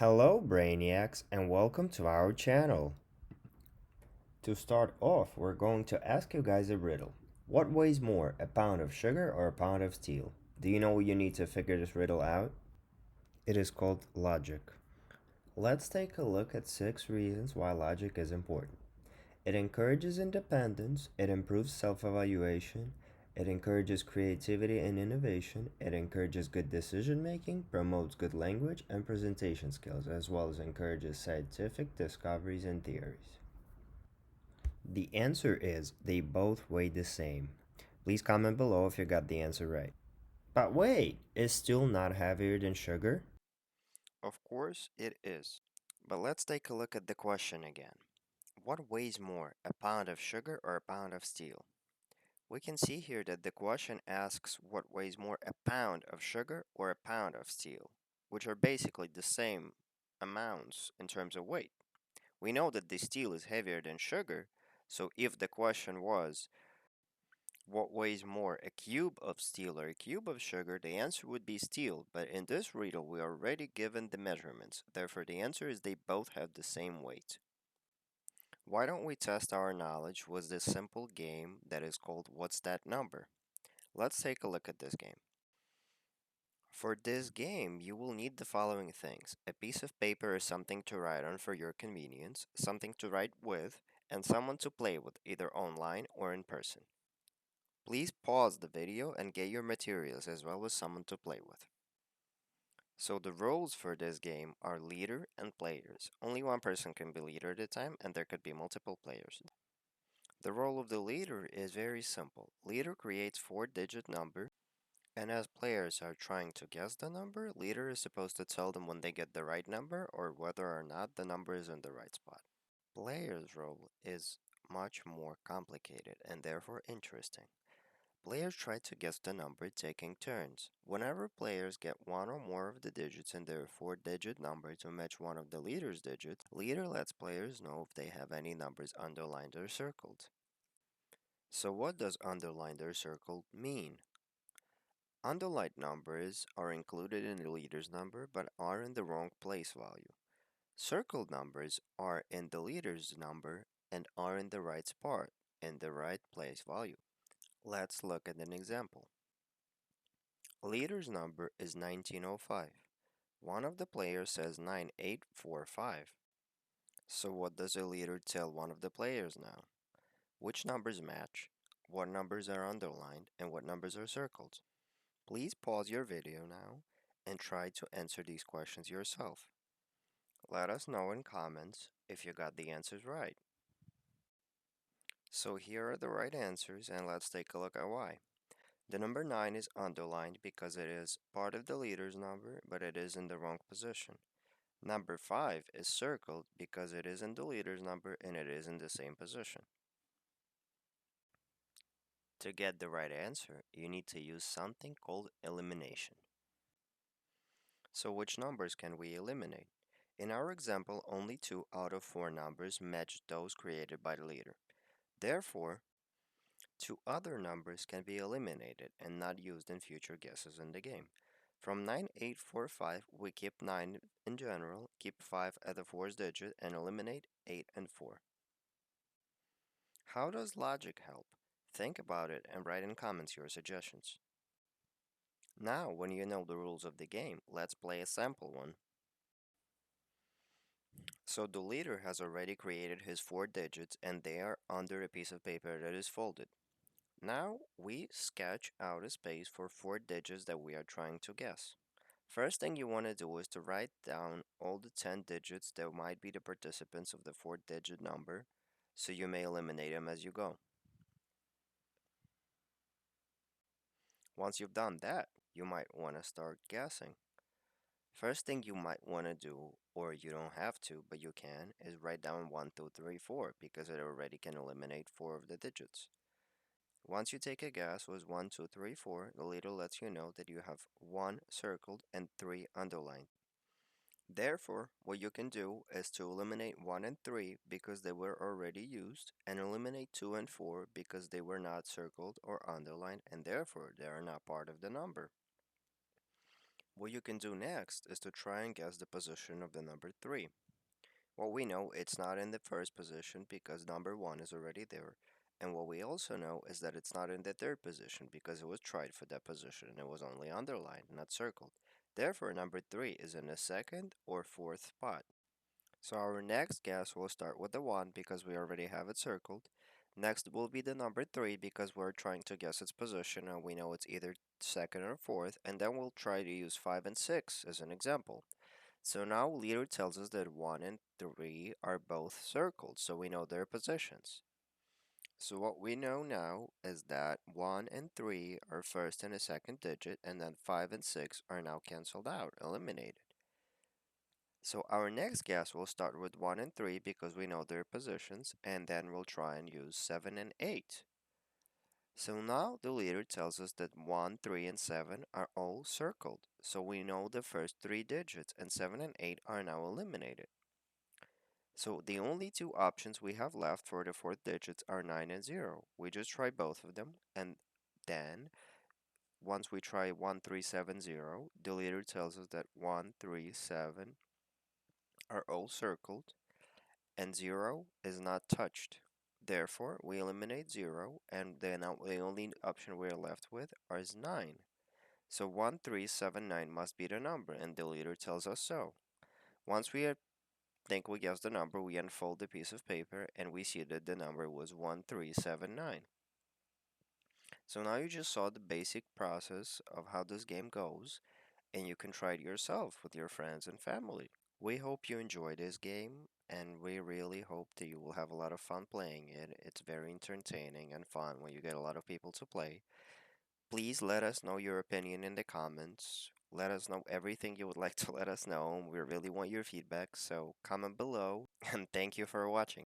Hello Brainiacs and welcome to our channel. To start off, we're going to ask you guys a riddle. What weighs more, a pound of sugar or a pound of steel? Do you know what you need to figure this riddle out? It is called logic. Let's take a look at 6 reasons why logic is important. It encourages independence, it improves self-evaluation, it encourages creativity and innovation, it encourages good decision making, promotes good language and presentation skills, as well as encourages scientific discoveries and theories. The answer is they both weigh the same. Please comment below if you got the answer right. But wait, is steel not heavier than sugar? Of course it is. But let's take a look at the question again. What weighs more, a pound of sugar or a pound of steel? We can see here that the question asks what weighs more, a pound of sugar or a pound of steel, which are basically the same amounts in terms of weight. We know that the steel is heavier than sugar, so if the question was what weighs more, a cube of steel or a cube of sugar, the answer would be steel, but in this riddle we are already given the measurements, therefore the answer is they both have the same weight. Why don't we test our knowledge with this simple game that is called What's That Number? Let's take a look at this game. For this game, you will need the following things: a piece of paper or something to write on for your convenience, something to write with, and someone to play with, either online or in person. Please pause the video and get your materials as well as someone to play with. So the roles for this game are leader and players. Only one person can be leader at a time and there could be multiple players. The role of the leader is very simple. Leader creates four-digit number, and as players are trying to guess the number, leader is supposed to tell them when they get the right number or whether or not the number is in the right spot. Player's role is much more complicated and therefore interesting. Players try to guess the number taking turns. Whenever players get one or more of the digits in their four-digit number to match one of the leader's digits, leader lets players know if they have any numbers underlined or circled. So what does underlined or circled mean? Underlined numbers are included in the leader's number but are in the wrong place value. Circled numbers are in the leader's number and are in the right spot, in the right place value. Let's look at an example. Leader's number is 1905. One of the players says 9845. So what does the leader tell one of the players now? Which numbers match, what numbers are underlined, and what numbers are circled? Please pause your video now and try to answer these questions yourself. Let us know in comments if you got the answers right. So here are the right answers and let's take a look at why. The number 9 is underlined because it is part of the leader's number, but it is in the wrong position. Number 5 is circled because it is in the leader's number and it is in the same position. To get the right answer, you need to use something called elimination. So which numbers can we eliminate? In our example, only 2 out of 4 numbers match those created by the leader. Therefore, 2 other numbers can be eliminated and not used in future guesses in the game. From 9845, we keep 9 in general, keep 5 at the fourth digit, and eliminate 8 and 4. How does logic help? Think about it and write in comments your suggestions. Now, when you know the rules of the game, let's play a sample one. So the leader has already created his 4 digits and they are under a piece of paper that is folded. Now we sketch out a space for 4 digits that we are trying to guess. First thing you want to do is to write down all the 10 digits that might be the participants of the 4-digit number, so you may eliminate them as you go. Once you've done that, you might want to start guessing. First thing you might want to do, or you don't have to, but you can, is write down 1, 2, 3, 4 because it already can eliminate 4 of the digits. Once you take a guess with 1, 2, 3, 4, the leader lets you know that you have 1 circled and 3 underlined. Therefore, what you can do is to eliminate 1 and 3 because they were already used, and eliminate 2 and 4 because they were not circled or underlined and therefore they are not part of the number. What you can do next is to try and guess the position of the number 3. Well, we know it's not in the first position because number 1 is already there. And what we also know is that it's not in the third position because it was tried for that position and it was only underlined, not circled. Therefore, number 3 is in the second or fourth spot. So our next guess will start with the 1 because we already have it circled. Next will be the number 3 because we're trying to guess its position and we know it's either second or fourth. And then we'll try to use 5 and 6 as an example. So now leader tells us that 1 and 3 are both circled, so we know their positions. So what we know now is that 1 and 3 are first and a second digit, and then 5 and 6 are now cancelled out, eliminated. So our next guess will start with 1 and 3 because we know their positions, and then we'll try and use 7 and 8. So now the leader tells us that 1, 3, and 7 are all circled, so we know the first three digits, and 7 and 8 are now eliminated. So the only two options we have left for the fourth digits are 9 and 0. We just try both of them, and then once we try 1370, the leader tells us that 137 are all circled and 0 is not touched. Therefore, we eliminate 0, and then the only option we're left with is 9. So 1379 must be the number, and the leader tells us so. Once we think we guessed the number, we unfold the piece of paper and we see that the number was 1379. So now you just saw the basic process of how this game goes, and you can try it yourself with your friends and family. We hope you enjoy this game, and we really hope that you will have a lot of fun playing it. It's very entertaining and fun when you get a lot of people to play. Please let us know your opinion in the comments. Let us know everything you would like to let us know. We really want your feedback, so comment below, and thank you for watching.